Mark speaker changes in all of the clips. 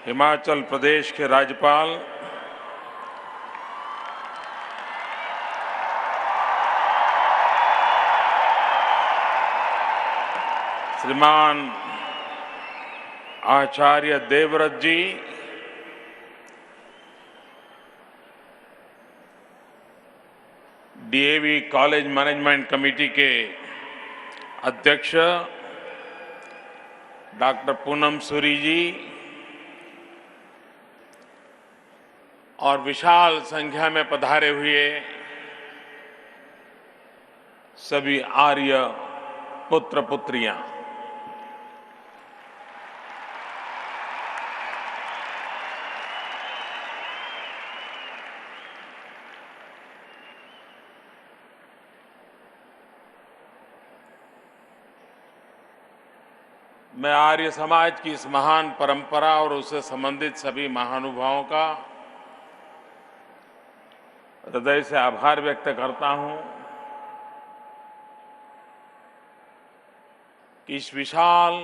Speaker 1: हिमाचल प्रदेश के राज्यपाल श्रीमान आचार्य देवव्रत जी, डीएवी कॉलेज मैनेजमेंट कमेटी के अध्यक्ष डॉक्टर पूनम सूरी जी और विशाल संख्या में पधारे हुए सभी आर्य पुत्र पुत्रियां, मैं आर्य समाज की इस महान परंपरा और उससे संबंधित सभी महानुभावों का हृदय से आभार व्यक्त करता हूं कि इस विशाल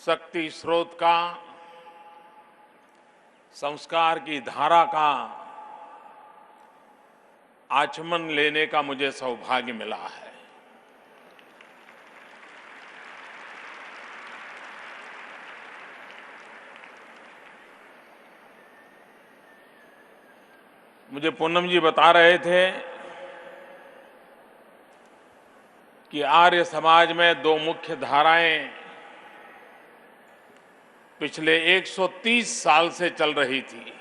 Speaker 1: शक्ति स्रोत का, संस्कार की धारा का आचमन लेने का मुझे सौभाग्य मिला है। मुझे पूनम जी बता रहे थे कि आर्य समाज में दो मुख्य धाराएं पिछले 130 साल से चल रही थी।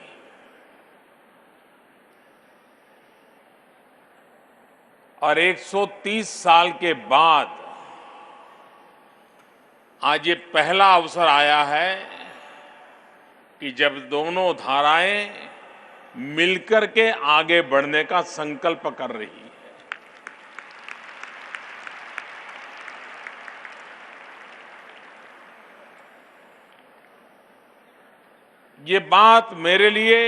Speaker 1: और 130 साल के बाद आज ये पहला अवसर आया है कि जब दोनों धाराएं मिलकर के आगे बढ़ने का संकल्प कर रही है। ये बात मेरे लिए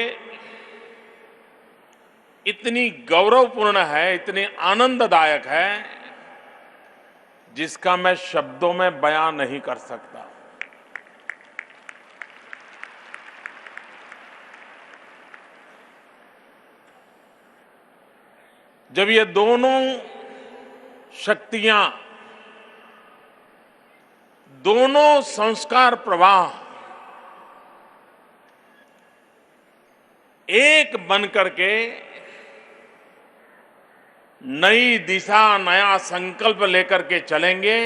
Speaker 1: इतनी गौरवपूर्ण है, इतनी आनंददायक है, जिसका मैं शब्दों में बयान नहीं कर सकता। जब ये दोनों शक्तियां, दोनों संस्कार प्रवाह एक बनकर के नई दिशा, नया संकल्प लेकर के चलेंगे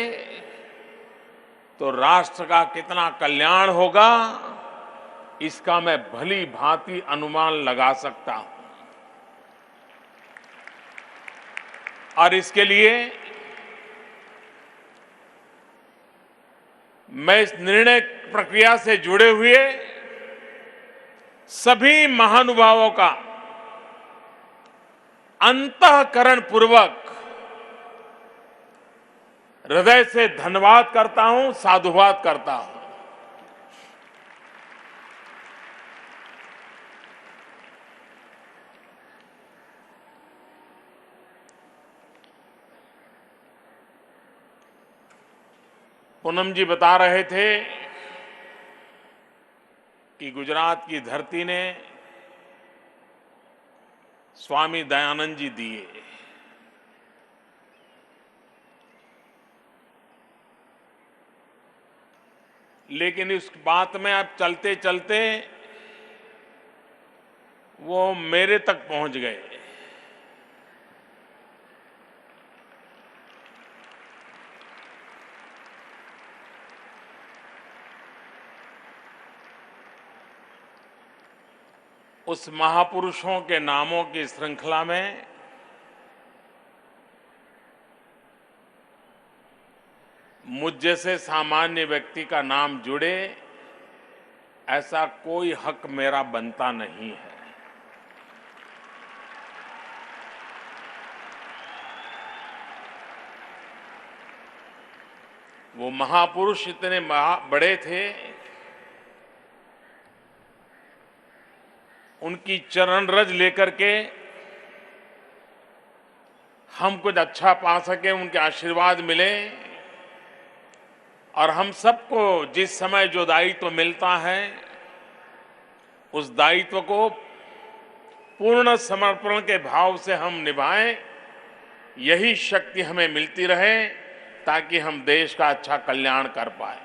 Speaker 1: तो राष्ट्र का कितना कल्याण होगा, इसका मैं भली भांति अनुमान लगा सकता हूं। और इसके लिए मैं इस निर्णय प्रक्रिया से जुड़े हुए सभी महानुभावों का अंतःकरण पूर्वक हृदय से धन्यवाद करता हूं, साधुवाद करता हूं। पूनम जी बता रहे थे कि गुजरात की धरती ने स्वामी दयानंद जी दिए, लेकिन इस बात में अब चलते चलते वो मेरे तक पहुंच गए। उस महापुरुषों के नामों की श्रृंखला में मुझ जैसे सामान्य व्यक्ति का नाम जुड़े, ऐसा कोई हक मेरा बनता नहीं है। वो महापुरुष इतने बड़े थे, उनकी चरण रज लेकर के हम कुछ अच्छा पा सके, उनके आशीर्वाद मिले और हम सबको जिस समय जो दायित्व मिलता है उस दायित्व को पूर्ण समर्पण के भाव से हम निभाएं, यही शक्ति हमें मिलती रहे ताकि हम देश का अच्छा कल्याण कर पाए।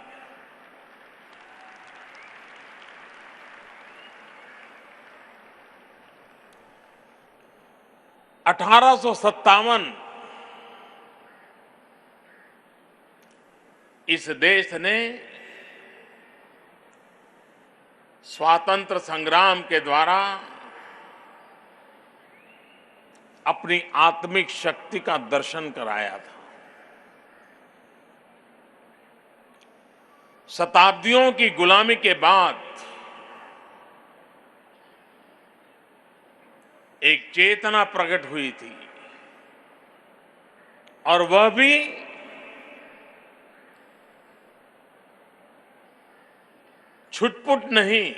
Speaker 1: इस देश ने स्वातंत्र संग्राम के द्वारा अपनी आत्मिक शक्ति का दर्शन कराया था। शताब्दियों की गुलामी के बाद एक चेतना प्रकट हुई थी और वह भी छुटपुट नहीं,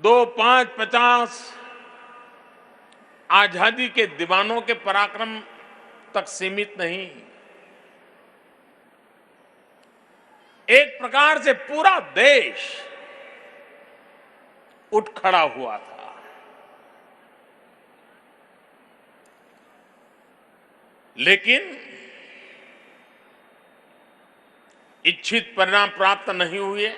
Speaker 1: दो, पांच, 50 आजादी के दीवानों के पराक्रम तक सीमित नहीं, एक प्रकार से पूरा देश उठ खड़ा हुआ था। लेकिन इच्छित परिणाम प्राप्त नहीं हुए।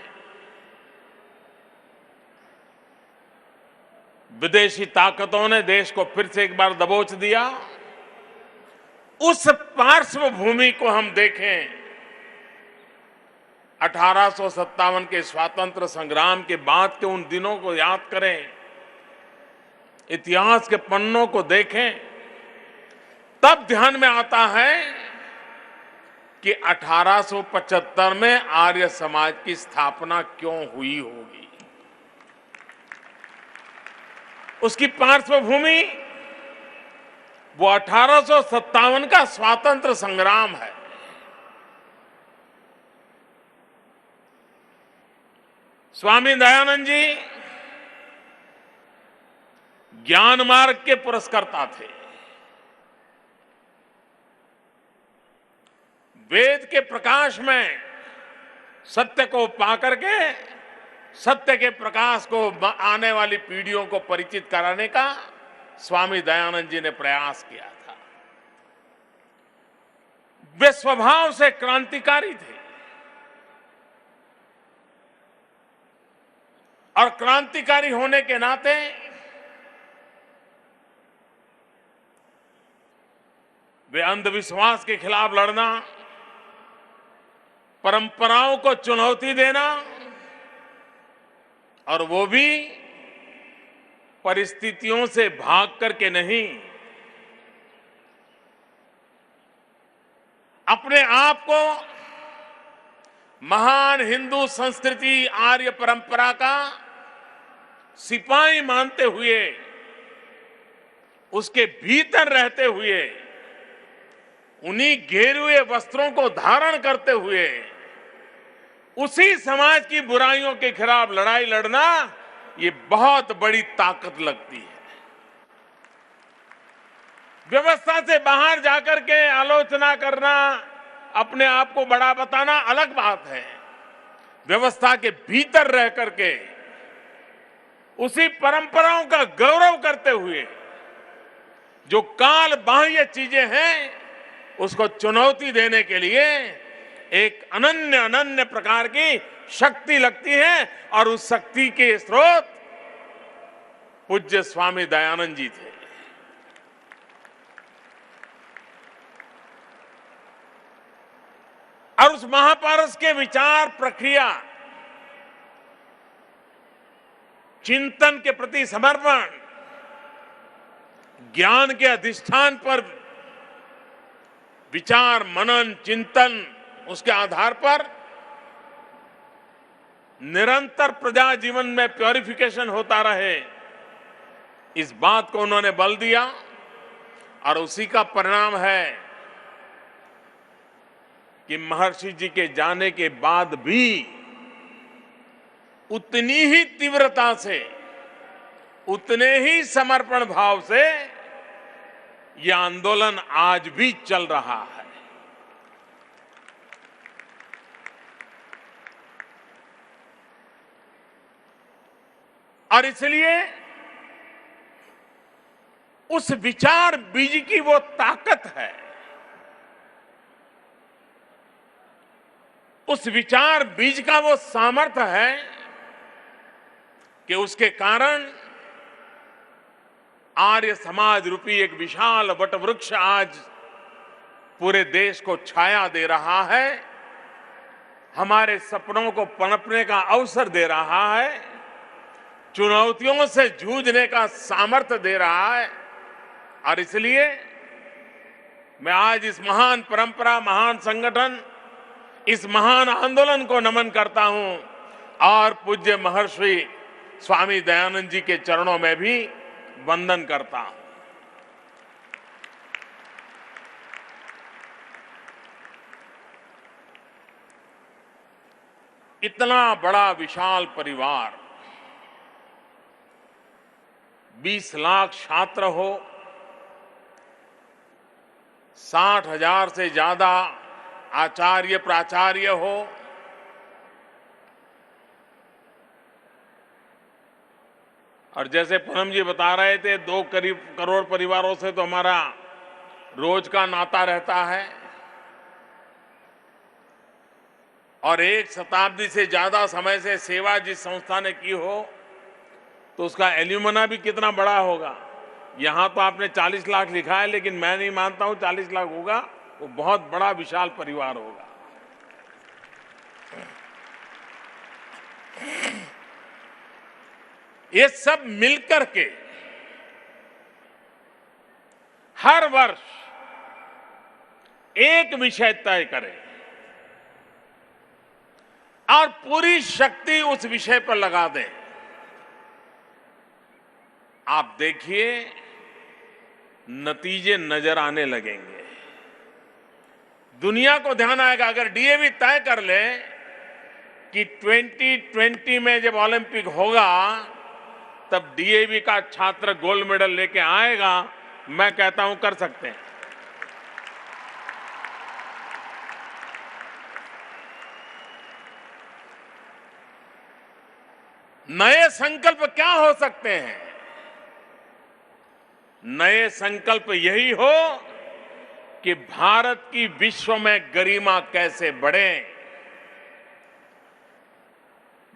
Speaker 1: विदेशी ताकतों ने देश को फिर से एक बार दबोच दिया। उस पार्श्वभूमि को हम देखें, 1857 के स्वातंत्र संग्राम के बाद के उन दिनों को याद करें, इतिहास के पन्नों को देखें, तब ध्यान में आता है कि 1875 में आर्य समाज की स्थापना क्यों हुई होगी। उसकी पार्श्वभूमि वो 1857 का स्वातंत्र संग्राम है। स्वामी दयानंद जी ज्ञान मार्ग के पुरस्कर्ता थे। वेद के प्रकाश में सत्य को पाकर के सत्य के प्रकाश को आने वाली पीढ़ियों को परिचित कराने का स्वामी दयानंद जी ने प्रयास किया था। वे स्वभाव से क्रांतिकारी थे और क्रांतिकारी होने के नाते वे अंधविश्वास के खिलाफ लड़ना, परंपराओं को चुनौती देना, और वो भी परिस्थितियों से भाग करके नहीं, अपने आप को महान हिंदू संस्कृति आर्य परंपरा का सिपाही मानते हुए, उसके भीतर रहते हुए, उन्हीं घेरे वस्त्रों को धारण करते हुए उसी समाज की बुराइयों के खिलाफ लड़ाई लड़ना, ये बहुत बड़ी ताकत लगती है। व्यवस्था से बाहर जाकर के आलोचना करना, अपने आप को बड़ा बताना अलग बात है। व्यवस्था के भीतर रह करके उसी परंपराओं का गौरव करते हुए जो काल बाह्य चीजें हैं उसको चुनौती देने के लिए एक अनन्य प्रकार की शक्ति लगती है, और उस शक्ति के स्रोत पूज्य स्वामी दयानंद जी थे। और उस महापारस के विचार प्रक्रिया, चिंतन के प्रति समर्पण, ज्ञान के अधिष्ठान पर विचार मनन चिंतन, उसके आधार पर निरंतर प्रजा जीवन में प्योरिफिकेशन होता रहे, इस बात को उन्होंने बल दिया। और उसी का परिणाम है कि महर्षि जी के जाने के बाद भी उतनी ही तीव्रता से, उतने ही समर्पण भाव से यह आंदोलन आज भी चल रहा है। और इसलिए उस विचार बीज की वो ताकत है, उस विचार बीज का वो सामर्थ्य है कि उसके कारण आर्य समाज रूपी एक विशाल वटवृक्ष आज पूरे देश को छाया दे रहा है, हमारे सपनों को पनपने का अवसर दे रहा है, चुनौतियों से जूझने का सामर्थ्य दे रहा है। और इसलिए मैं आज इस महान परंपरा, महान संगठन, इस महान आंदोलन को नमन करता हूं और पूज्य महर्षि स्वामी दयानंद जी के चरणों में भी वंदन करता हूं। इतना बड़ा विशाल परिवार, 20 लाख छात्र हो, 60,000 से ज्यादा आचार्य प्राचार्य हो, और जैसे पूनम जी बता रहे थे 2 करोड़ परिवारों से तो हमारा रोज का नाता रहता है, और 1 शताब्दी से ज्यादा समय से सेवा जिस संस्था ने की हो तो उसका एल्यूमना भी कितना बड़ा होगा। यहां तो आपने 40 लाख लिखा है, लेकिन मैं नहीं मानता हूं 40 लाख होगा, वो बहुत बड़ा विशाल परिवार होगा। ये सब मिलकर के हर वर्ष एक विषय तय करें और पूरी शक्ति उस विषय पर लगा दें। आप देखिए नतीजे नजर आने लगेंगे, दुनिया को ध्यान आएगा। अगर डीएवी तय कर ले कि 2020 में जब ओलंपिक होगा तब डीएवी का छात्र गोल्ड मेडल लेके आएगा, मैं कहता हूं कर सकते हैं। नए संकल्प क्या हो सकते हैं? नए संकल्प यही हो कि भारत की विश्व में गरिमा कैसे बढ़े।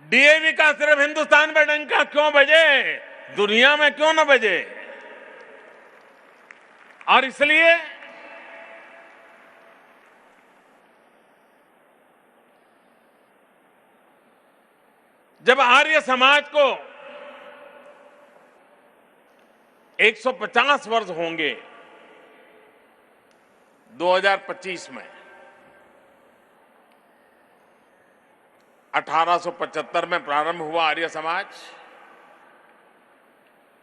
Speaker 1: डीएवी का सिर्फ हिंदुस्तान में डंका क्यों बजे, दुनिया में क्यों न बजे। और इसलिए जब आर्य समाज को 150 वर्ष होंगे 2025 में, 1875 में प्रारंभ हुआ आर्य समाज,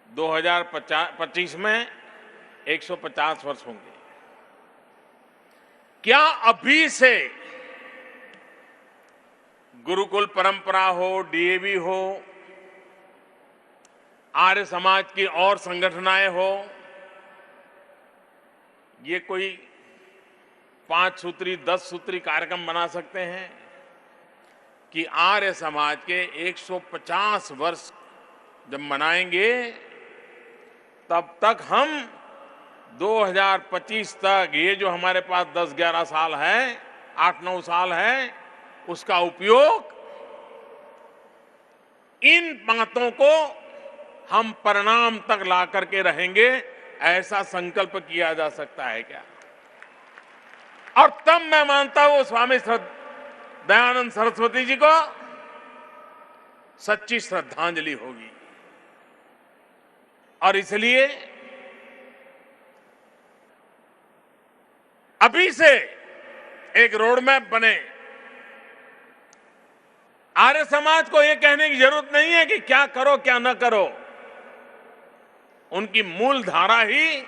Speaker 1: 2025 में 150 वर्ष होंगे। क्या अभी से गुरुकुल परंपरा हो, डीएवी हो, आर्य समाज की और संगठनाएं हो, ये कोई 5 सूत्री 10 सूत्री कार्यक्रम बना सकते हैं कि आर्य समाज के 150 वर्ष जब मनाएंगे तब तक हम 2025 तक ये जो हमारे पास 10-11 साल है, 8-9 साल है, उसका उपयोग इन बातों को हम परिणाम तक ला करके रहेंगे, ऐसा संकल्प किया जा सकता है क्या? और तब मैं मानता हूं स्वामी दयानंद सरस्वती जी को सच्ची श्रद्धांजलि होगी। और इसलिए अभी से एक रोड मैप बने। आर्य समाज को यह कहने की जरूरत नहीं है कि क्या करो क्या न करो, उनकी मूल धारा ही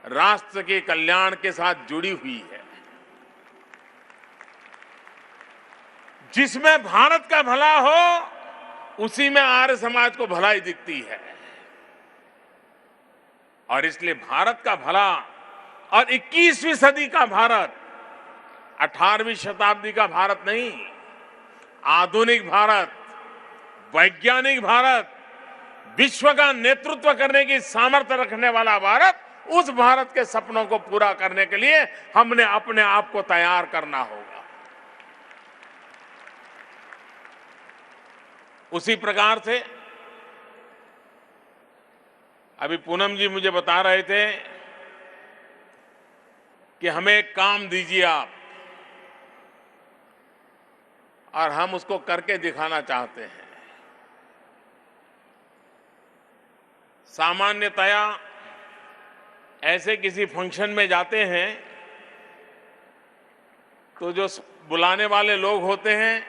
Speaker 1: राष्ट्र के कल्याण के साथ जुड़ी हुई है। जिसमें भारत का भला हो उसी में आर्य समाज को भलाई दिखती है। और इसलिए भारत का भला और 21वीं सदी का भारत, 18वीं शताब्दी का भारत नहीं, आधुनिक भारत, वैज्ञानिक भारत, विश्व का नेतृत्व करने की सामर्थ्य रखने वाला भारत, उस भारत के सपनों को पूरा करने के लिए हमने अपने आप को तैयार करना होगा। उसी प्रकार से अभी पूनम जी मुझे बता रहे थे कि हमें एक काम दीजिए आप, और हम उसको करके दिखाना चाहते हैं। सामान्यतया ऐसे किसी फंक्शन में जाते हैं तो जो बुलाने वाले लोग होते हैं,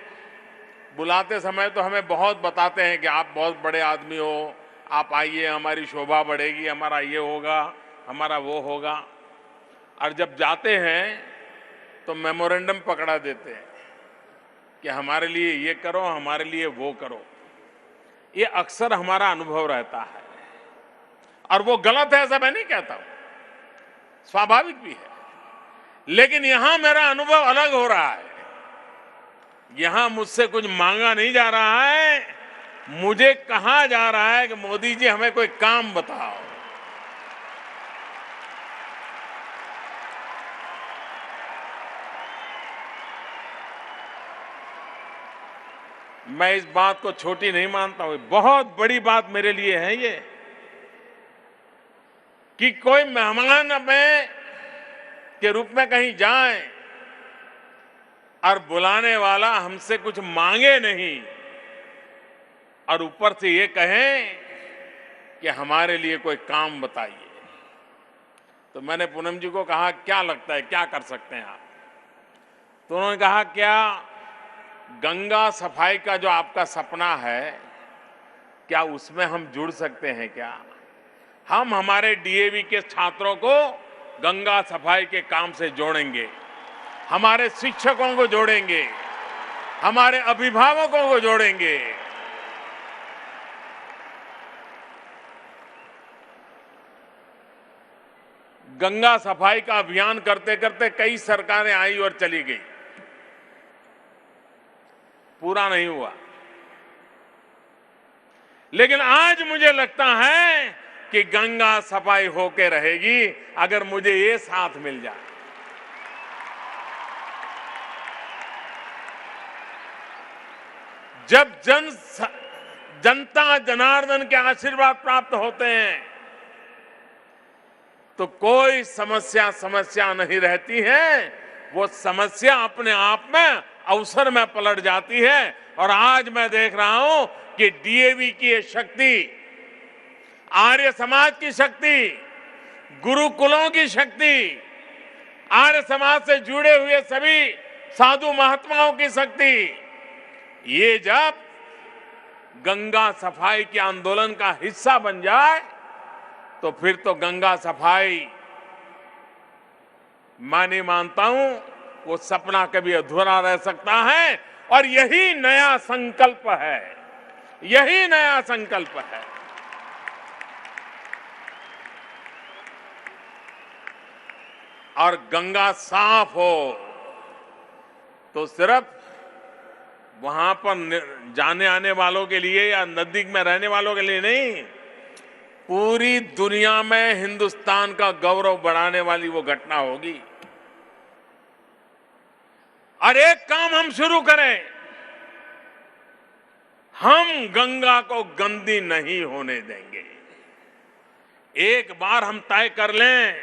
Speaker 1: बुलाते समय तो हमें बहुत बताते हैं कि आप बहुत बड़े आदमी हो, आप आइए, हमारी शोभा बढ़ेगी, हमारा ये होगा, हमारा वो होगा। और जब जाते हैं तो मेमोरेंडम पकड़ा देते हैं कि हमारे लिए ये करो, हमारे लिए वो करो। ये अक्सर हमारा अनुभव रहता है, और वो गलत है ऐसा मैं नहीं कहता हूं, स्वाभाविक भी है। लेकिन यहां मेरा अनुभव अलग हो रहा है। यहां मुझसे कुछ मांगा नहीं जा रहा है, मुझे कहा जा रहा है कि मोदी जी हमें कोई काम बताओ। मैं इस बात को छोटी नहीं मानता हूं, बहुत बड़ी बात मेरे लिए है ये, कि कोई मेहमान हमें के रूप में कहीं जाए और बुलाने वाला हमसे कुछ मांगे नहीं, और ऊपर से ये कहें कि हमारे लिए कोई काम बताइए। तो मैंने पूनम जी को कहा, क्या लगता है क्या कर सकते हैं आप? तो उन्होंने कहा, क्या गंगा सफाई का जो आपका सपना है, क्या उसमें हम जुड़ सकते हैं क्या? हम हमारे डीएवी के छात्रों को गंगा सफाई के काम से जोड़ेंगे, हमारे शिक्षकों को जोड़ेंगे, हमारे अभिभावकों को जोड़ेंगे। गंगा सफाई का अभियान करते करते कई सरकारें आई और चली गई, पूरा नहीं हुआ। लेकिन आज मुझे लगता है कि गंगा सफाई होके रहेगी अगर मुझे ये साथ मिल जाए। जब जनता जनार्दन के आशीर्वाद प्राप्त होते हैं तो कोई समस्या नहीं रहती है, वो समस्या अपने आप में अवसर में पलट जाती है। और आज मैं देख रहा हूं कि डीएवी की ये शक्ति, आर्य समाज की शक्ति, गुरुकुलों की शक्ति, आर्य समाज से जुड़े हुए सभी साधु महात्माओं की शक्ति, ये जब गंगा सफाई के आंदोलन का हिस्सा बन जाए तो फिर तो गंगा सफाई, मैं नहीं मानता हूं वो सपना कभी अधूरा रह सकता है। और यही नया संकल्प है, यही नया संकल्प है। और गंगा साफ हो तो सिर्फ वहां पर जाने आने वालों के लिए या नजदीक में रहने वालों के लिए नहीं, पूरी दुनिया में हिंदुस्तान का गौरव बढ़ाने वाली वो घटना होगी। और एक काम हम शुरू करें, हम गंगा को गंदी नहीं होने देंगे। एक बार हम तय कर लें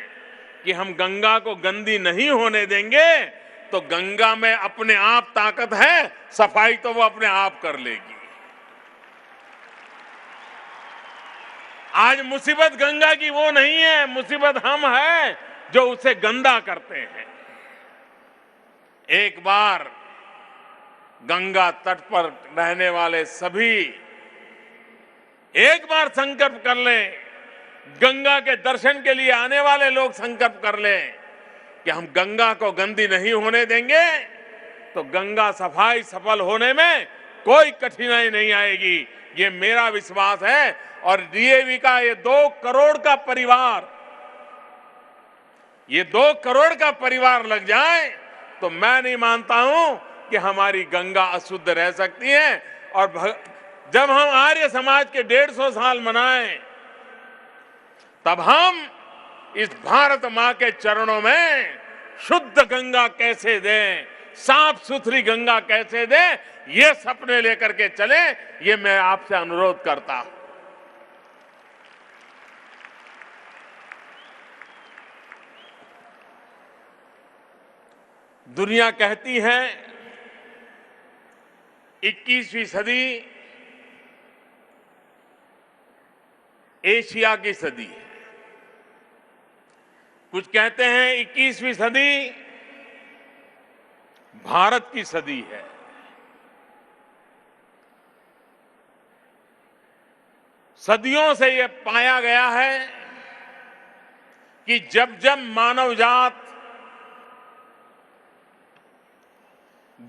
Speaker 1: कि हम गंगा को गंदी नहीं होने देंगे तो गंगा में अपने आप ताकत है, सफाई तो वो अपने आप कर लेगी। आज मुसीबत गंगा की वो नहीं है, मुसीबत हम हैं जो उसे गंदा करते हैं। एक बार गंगा तट पर रहने वाले सभी एक बार संकल्प कर लें, गंगा के दर्शन के लिए आने वाले लोग संकल्प कर लें कि हम गंगा को गंदी नहीं होने देंगे, तो गंगा सफाई सफल होने में कोई कठिनाई नहीं आएगी, ये मेरा विश्वास है। और डीएवी का ये 2 करोड़ का परिवार, ये 2 करोड़ का परिवार लग जाए तो मैं नहीं मानता हूं कि हमारी गंगा अशुद्ध रह सकती है। और जब हम आर्य समाज के 150 साल मनाएं, तब हम इस भारत मां के चरणों में शुद्ध गंगा कैसे दें, साफ सुथरी गंगा कैसे दें, ये सपने लेकर के चले, ये मैं आपसे अनुरोध करता हूं। दुनिया कहती है 21वीं सदी एशिया की सदी है, कुछ कहते हैं 21वीं सदी भारत की सदी है। सदियों से यह पाया गया है कि जब जब मानव जात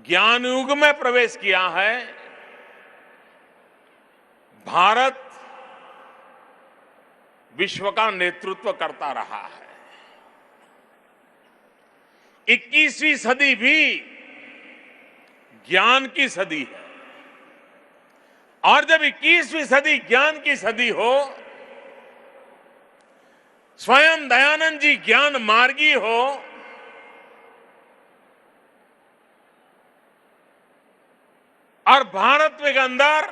Speaker 1: ज्ञान युग में प्रवेश किया है, भारत विश्व का नेतृत्व करता रहा है। 21वीं सदी भी ज्ञान की सदी है, और जब 21वीं सदी ज्ञान की सदी हो, स्वयं दयानंद जी ज्ञान मार्गी हो, और भारत के अंदर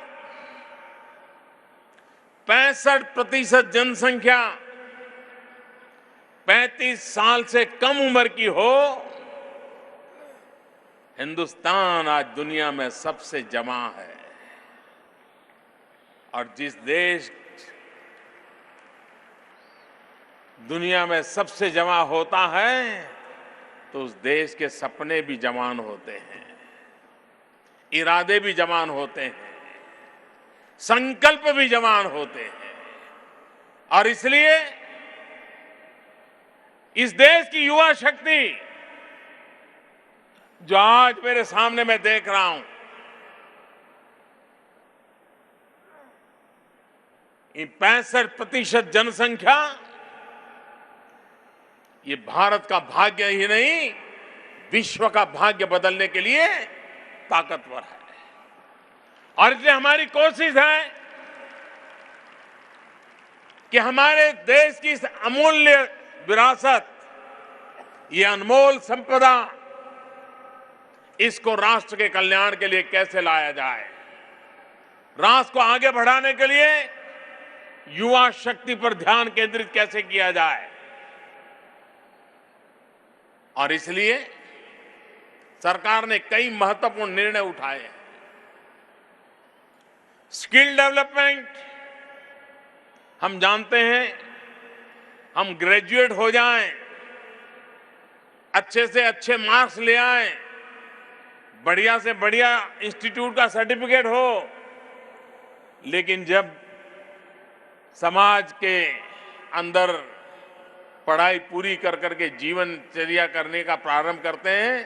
Speaker 1: 65% जनसंख्या 35 साल से कम उम्र की हो, हिंदुस्तान आज दुनिया में सबसे जमा है। और जिस देश दुनिया में सबसे जमा होता है, तो उस देश के सपने भी जवान होते हैं, इरादे भी जवान होते हैं, संकल्प भी जवान होते हैं। और इसलिए इस देश की युवा शक्ति जो आज मेरे सामने मैं देख रहा हूं, ये 65% जनसंख्या, ये भारत का भाग्य ही नहीं, विश्व का भाग्य बदलने के लिए ताकतवर है। और इसलिए हमारी कोशिश है कि हमारे देश की इस अमूल्य विरासत, ये अनमोल संपदा, इसको राष्ट्र के कल्याण के लिए कैसे लाया जाए, राष्ट्र को आगे बढ़ाने के लिए युवा शक्ति पर ध्यान केंद्रित कैसे किया जाए। और इसलिए सरकार ने कई महत्वपूर्ण निर्णय उठाए हैं। स्किल डेवलपमेंट, हम जानते हैं, हम ग्रेजुएट हो जाएं, अच्छे से अच्छे मार्क्स ले आएं, बढ़िया से बढ़िया इंस्टीट्यूट का सर्टिफिकेट हो, लेकिन जब समाज के अंदर पढ़ाई पूरी कर करके जीवनचर्या करने का प्रारंभ करते हैं,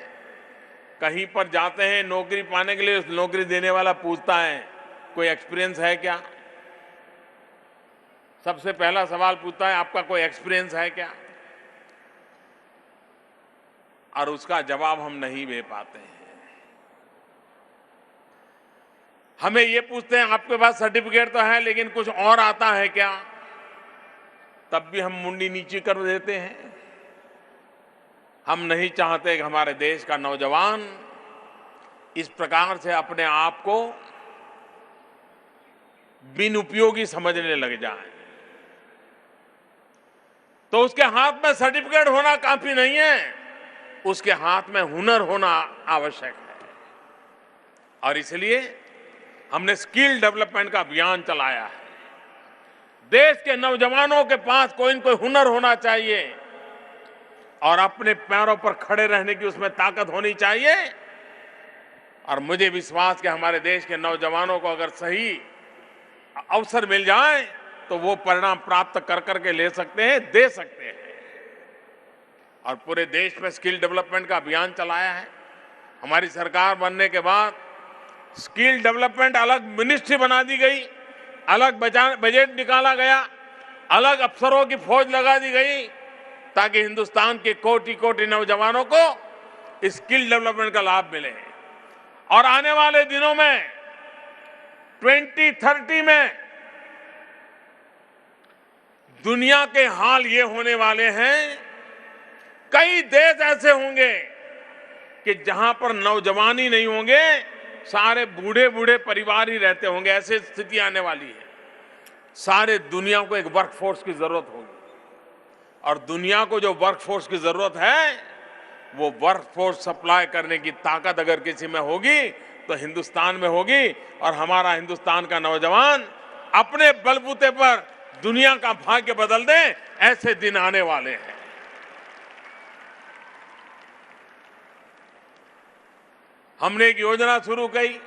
Speaker 1: कहीं पर जाते हैं नौकरी पाने के लिए, उस नौकरी देने वाला पूछता है कोई एक्सपीरियंस है क्या। सबसे पहला सवाल पूछता है आपका कोई एक्सपीरियंस है क्या, और उसका जवाब हम नहीं दे पाते हैं। हमें ये पूछते हैं आपके पास सर्टिफिकेट तो है लेकिन कुछ और आता है क्या, तब भी हम मुंडी नीची कर देते हैं। हम नहीं चाहते कि हमारे देश का नौजवान इस प्रकार से अपने आप को बिन उपयोगी समझने लग जाए। तो उसके हाथ में सर्टिफिकेट होना काफी नहीं है, उसके हाथ में हुनर होना आवश्यक है। और इसलिए हमने स्किल डेवलपमेंट का अभियान चलाया है। देश के नौजवानों के पास कोई न कोई हुनर होना चाहिए और अपने पैरों पर खड़े रहने की उसमें ताकत होनी चाहिए। और मुझे विश्वास कि हमारे देश के नौजवानों को अगर सही अवसर मिल जाए तो वो परिणाम प्राप्त कर करके ले सकते हैं, दे सकते हैं। और पूरे देश में स्किल डेवलपमेंट का अभियान चलाया है। हमारी सरकार बनने के बाद स्किल डेवलपमेंट अलग मिनिस्ट्री बना दी गई, अलग बजट निकाला गया, अलग अफसरों की फौज लगा दी गई, ताकि हिंदुस्तान के कोटि कोटि नौजवानों को स्किल डेवलपमेंट का लाभ मिले। और आने वाले दिनों में 2030 में दुनिया के हाल ये होने वाले हैं, कई देश ऐसे होंगे कि जहां पर नौजवान ही नहीं होंगे, सारे बूढ़े बूढ़े परिवार ही रहते होंगे, ऐसी स्थिति आने वाली है। सारे दुनिया को एक वर्कफोर्स की जरूरत होगी, और दुनिया को जो वर्कफोर्स की जरूरत है, वो वर्कफोर्स सप्लाई करने की ताकत अगर किसी में होगी तो हिंदुस्तान में होगी। और हमारा हिंदुस्तान का नौजवान अपने बलबूते पर दुनिया का भाग्य बदल दे, ऐसे दिन आने वाले हैं। हमने एक योजना शुरू की,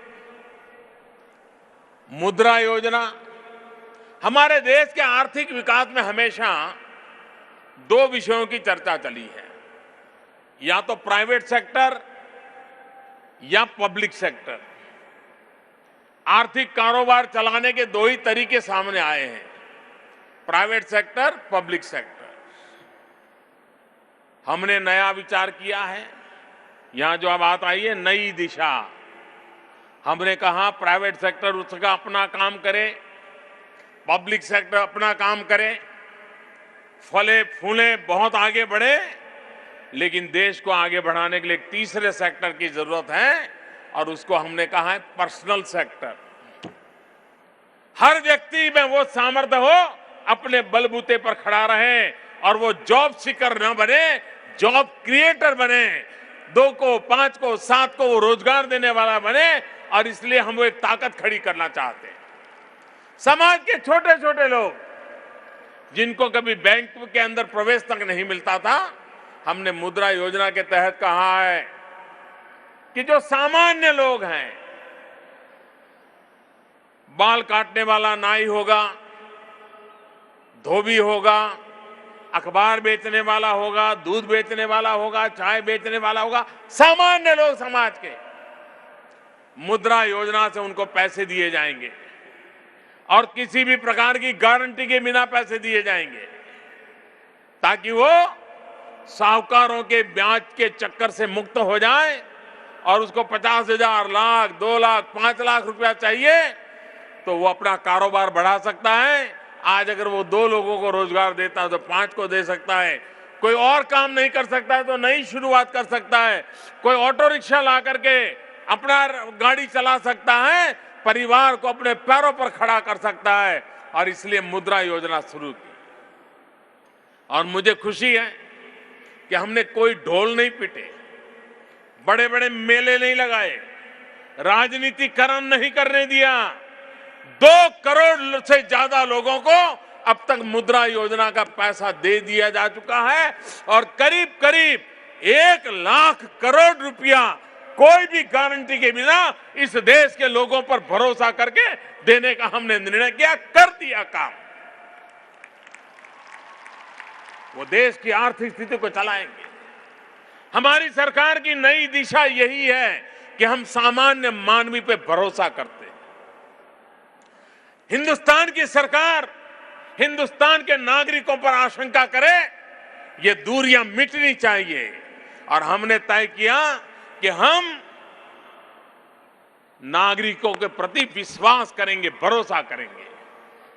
Speaker 1: मुद्रा योजना। हमारे देश के आर्थिक विकास में हमेशा दो विषयों की चर्चा चली है, या तो प्राइवेट सेक्टर या पब्लिक सेक्टर। आर्थिक कारोबार चलाने के दो ही तरीके सामने आए हैं, प्राइवेट सेक्टर, पब्लिक सेक्टर। हमने नया विचार किया है, यहां जो बात आई है नई दिशा। हमने कहा प्राइवेट सेक्टर उसका अपना काम करे, पब्लिक सेक्टर अपना काम करे, फले फूले बहुत आगे बढ़े, लेकिन देश को आगे बढ़ाने के लिए एक तीसरे सेक्टर की जरूरत है, और उसको हमने कहा है पर्सनल सेक्टर। हर व्यक्ति में वो सामर्थ्य हो, अपने बलबूते पर खड़ा रहे, और वो जॉब सीकर न बने, जॉब क्रिएटर बने। 2 को, 5 को, 7 को वो रोजगार देने वाला बने। और इसलिए हम वो एक ताकत खड़ी करना चाहते हैं। समाज के छोटे छोटे लोग, जिनको कभी बैंक के अंदर प्रवेश तक नहीं मिलता था, हमने मुद्रा योजना के तहत कहा है कि जो सामान्य लोग हैं, बाल काटने वाला नाई होगा, धोबी होगा, अखबार बेचने वाला होगा, दूध बेचने वाला होगा, चाय बेचने वाला होगा, सामान्य लोग समाज के, मुद्रा योजना से उनको पैसे दिए जाएंगे, और किसी भी प्रकार की गारंटी के बिना पैसे दिए जाएंगे, ताकि वो साहूकारों के ब्याज के चक्कर से मुक्त हो जाए। और उसको 50,000, लाख, 2 लाख, 5 लाख रुपया चाहिए तो वो अपना कारोबार बढ़ा सकता है। आज अगर वो 2 लोगों को रोजगार देता है तो 5 को दे सकता है। कोई और काम नहीं कर सकता है तो नई शुरुआत कर सकता है। कोई ऑटो रिक्शा ला करके अपना गाड़ी चला सकता है, परिवार को अपने पैरों पर खड़ा कर सकता है। और इसलिए मुद्रा योजना शुरू की। और मुझे खुशी है कि हमने कोई ढोल नहीं पीटे, बड़े बड़े मेले नहीं लगाए, राजनीतिकरण नहीं करने दिया। 2 करोड़ से ज्यादा लोगों को अब तक मुद्रा योजना का पैसा दे दिया जा चुका है, और करीब करीब 1 लाख करोड़ रुपया कोई भी गारंटी के बिना इस देश के लोगों पर भरोसा करके देने का हमने निर्णय किया, कर दिया काम। वो देश की आर्थिक स्थिति को चलाएंगे। हमारी सरकार की नई दिशा यही है कि हम सामान्य मानवी पे भरोसा करते हैं। हिंदुस्तान की सरकार हिंदुस्तान के नागरिकों पर आशंका करे, ये दूरियां मिटनी चाहिए। और हमने तय किया कि हम नागरिकों के प्रति विश्वास करेंगे, भरोसा करेंगे।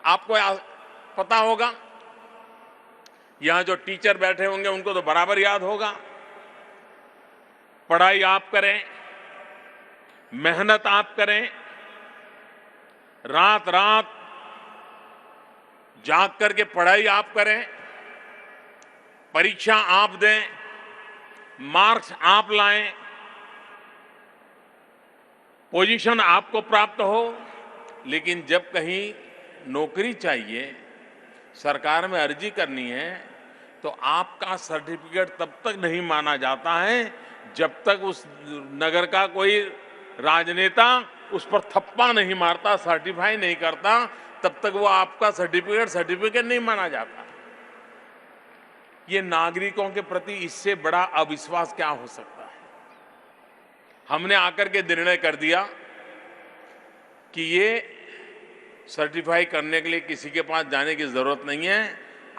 Speaker 1: आपको पता होगा, यहां जो टीचर बैठे होंगे उनको तो बराबर याद होगा, पढ़ाई आप करें, मेहनत आप करें, रात रात जाग करके पढ़ाई आप करें, परीक्षा आप दें, मार्क्स आप लाएं, पोजीशन आपको प्राप्त हो। लेकिन जब कहीं नौकरी चाहिए, सरकार में अर्जी करनी है, तो आपका सर्टिफिकेट तब तक नहीं माना जाता है जब तक उस नगर का कोई राजनेता उस पर थप्पा नहीं मारता, सर्टिफाई नहीं करता, तब तक वो आपका सर्टिफिकेट नहीं माना जाता। ये नागरिकों के प्रति इससे बड़ा अविश्वास क्या हो सकता है। हमने आकर के निर्णय कर दिया कि ये सर्टिफाई करने के लिए किसी के पास जाने की जरूरत नहीं है।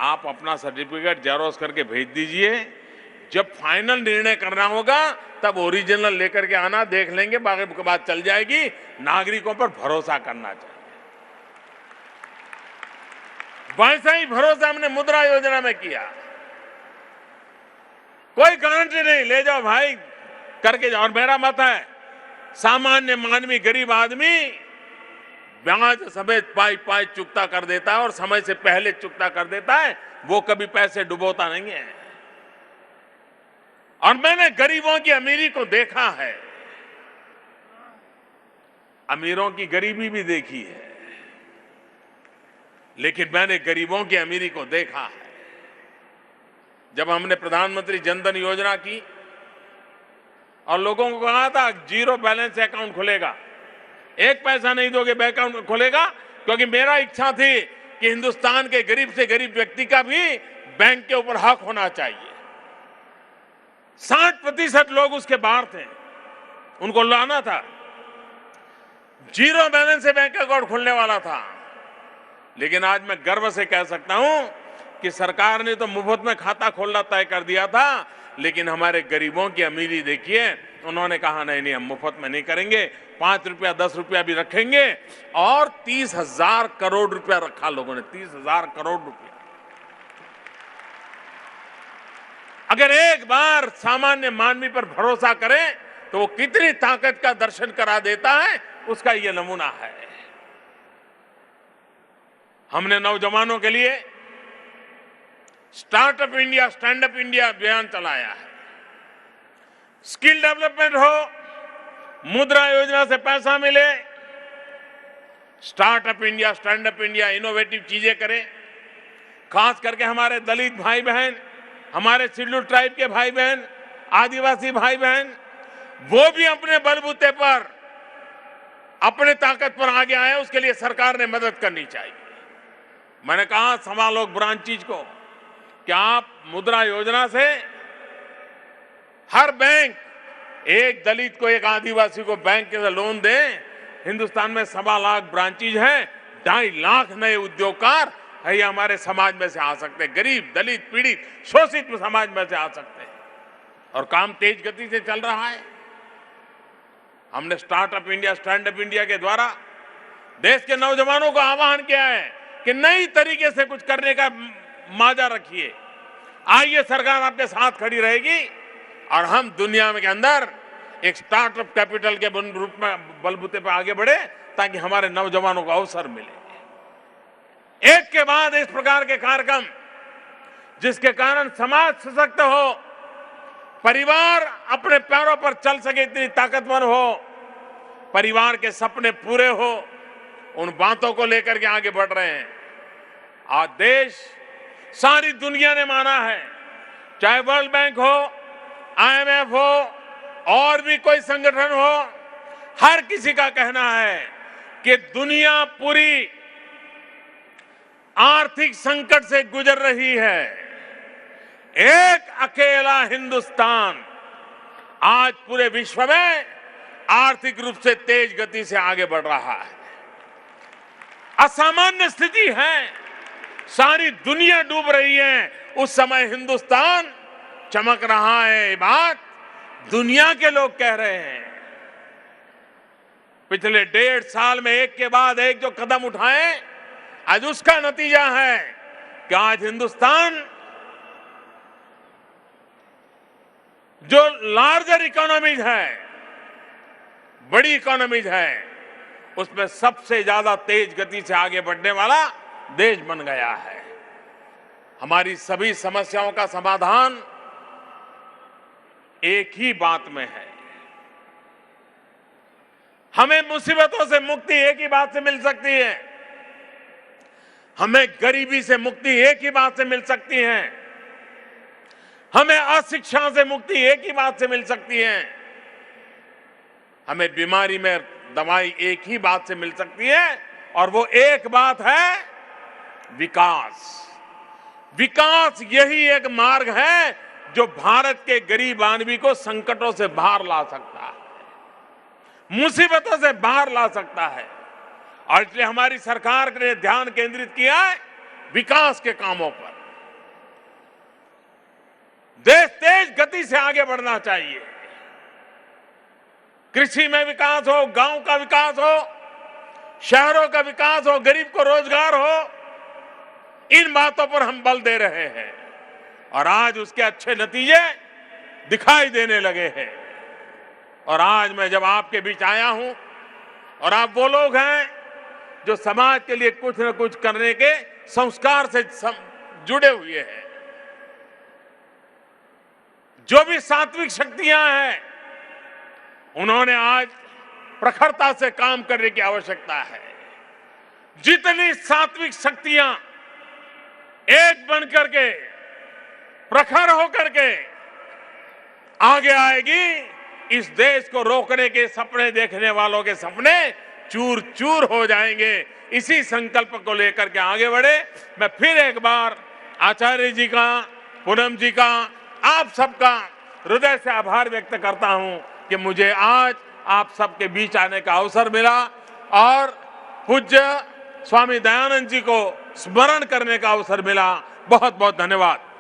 Speaker 1: आप अपना सर्टिफिकेट जेरॉक्स करके भेज दीजिए। जब फाइनल निर्णय करना होगा तब ओरिजिनल लेकर के आना, देख लेंगे, बाकी की बात चल जाएगी। नागरिकों पर भरोसा करना चाहिए। वैसा ही भरोसा हमने मुद्रा योजना में किया। कोई गारंटी नहीं, ले जाओ भाई करके जाओ। और मेरा मत है, सामान्य मानवी, गरीब आदमी ब्याज समेत पाई पाई चुकता कर देता है और समय से पहले चुकता कर देता है, वो कभी पैसे डुबोता नहीं है। और मैंने गरीबों की अमीरी को देखा है, अमीरों की गरीबी भी देखी है, लेकिन मैंने गरीबों की अमीरी को देखा है। जब हमने प्रधानमंत्री जनधन योजना की और लोगों को कहा था जीरो बैलेंस अकाउंट खुलेगा, एक पैसा नहीं दोगे बैंक अकाउंट खुलेगा, क्योंकि मेरा इच्छा थी कि हिंदुस्तान के गरीब से गरीब व्यक्ति का भी बैंक के ऊपर हक होना चाहिए। 60% लोग उसके बाहर थे, उनको लाना था। जीरो बैलेंस से बैंक अकाउंट खुलने वाला था। लेकिन आज मैं गर्व से कह सकता हूं कि सरकार ने तो मुफ्त में खाता खोलना तय कर दिया था, लेकिन हमारे गरीबों की अमीरी देखिए, उन्होंने कहा नहीं हम मुफ्त में नहीं करेंगे, 5 रुपया 10 रुपया भी रखेंगे। और 30,000 करोड़ रुपया रखा लोगों ने, 30,000 करोड़ रुपया। अगर एक बार सामान्य मानवी पर भरोसा करें तो वो कितनी ताकत का दर्शन करा देता है, उसका ये नमूना है। हमने नौजवानों के लिए startup India, stand up India अभियान चलाया है। स्किल डेवलपमेंट हो, मुद्रा योजना से पैसा मिले, startup India, stand up India innovative चीजें करें। खास करके हमारे दलित भाई बहन, हमारे शेड्यूल्ड ट्राइब के भाई बहन, आदिवासी भाई बहन, वो भी अपने बलबूते पर, अपने ताकत पर आगे आए, उसके लिए सरकार ने मदद करनी चाहिए। मैंने कहा संभालो ब्रांच चीज को, क्या आप मुद्रा योजना से हर बैंक एक दलित को, एक आदिवासी को बैंक के लोन दें। हिंदुस्तान में 1.25 लाख ब्रांचेज हैं, 2.5 लाख नए उद्योगकार है, ये हमारे समाज में से आ सकते हैं। गरीब, दलित, पीड़ित, शोषित समाज में से आ सकते हैं। और काम तेज गति से चल रहा है। हमने startup India, stand up India के द्वारा देश के नौजवानों को आह्वान किया है कि नई तरीके से कुछ करने का माजा रखिए। आइए, सरकार आपके साथ खड़ी रहेगी और हम दुनिया में के अंदर एक स्टार्टअप कैपिटल के रूप में बलबूते पर आगे बढ़े, ताकि हमारे नौजवानों को अवसर मिले। एक के बाद इस प्रकार के कार्यक्रम, जिसके कारण समाज सशक्त हो, परिवार अपने पैरों पर चल सके, इतनी ताकतवर हो, परिवार के सपने पूरे हो, उन बातों को लेकर के आगे बढ़ रहे हैं। आज देश, सारी दुनिया ने माना है, चाहे वर्ल्ड बैंक हो, IMF हो और भी कोई संगठन हो, हर किसी का कहना है कि दुनिया पूरी आर्थिक संकट से गुजर रही है, एक अकेला हिंदुस्तान आज पूरे विश्व में आर्थिक रूप से तेज गति से आगे बढ़ रहा है। असामान्य स्थिति है, सारी दुनिया डूब रही है, उस समय हिंदुस्तान चमक रहा है। ये बात दुनिया के लोग कह रहे हैं। पिछले 1.5 साल में एक के बाद एक जो कदम उठाए, आज उसका नतीजा है कि आज हिंदुस्तान जो लार्जर इकोनॉमीज है, बड़ी इकोनॉमीज है, उसमें सबसे ज्यादा तेज गति से आगे बढ़ने वाला देश बन गया है। हमारी सभी समस्याओं का समाधान एक ही बात में है। हमें मुसीबतों से मुक्ति एक ही बात से मिल सकती है, हमें गरीबी से मुक्ति एक ही बात से मिल सकती है, हमें अशिक्षा से मुक्ति एक ही बात से मिल सकती है, हमें बीमारी में दवाई एक ही बात से मिल सकती है, और वो एक बात है विकास। विकास यही एक मार्ग है जो भारत के गरीब आदमी को संकटों से बाहर ला सकता है, मुसीबतों से बाहर ला सकता है। और इसलिए हमारी सरकार ने ध्यान केंद्रित किया है विकास के कामों पर। देश तेज गति से आगे बढ़ना चाहिए। कृषि में विकास हो, गांव का विकास हो, शहरों का विकास हो, गरीब को रोजगार हो, इन बातों पर हम बल दे रहे हैं और आज उसके अच्छे नतीजे दिखाई देने लगे हैं। और आज मैं जब आपके बीच आया हूं और आप वो लोग हैं जो समाज के लिए कुछ न कुछ करने के संस्कार से जुड़े हुए हैं, जो भी सात्विक शक्तियां हैं उन्होंने आज प्रखरता से काम करने की आवश्यकता है। जितनी सात्विक शक्तियां एक बन करके प्रखर होकर के आगे आएगी, इस देश को रोकने के सपने देखने वालों के सपने चूर चूर हो जाएंगे। इसी संकल्प को लेकर के आगे बढ़े। मैं फिर एक बार आचार्य जी का, पूनम जी का, आप सबका हृदय से आभार व्यक्त करता हूं कि मुझे आज आप सबके बीच आने का अवसर मिला और पूज्य स्वामी दयानंद जी को स्मरण करने का अवसर मिला। बहुत बहुत धन्यवाद।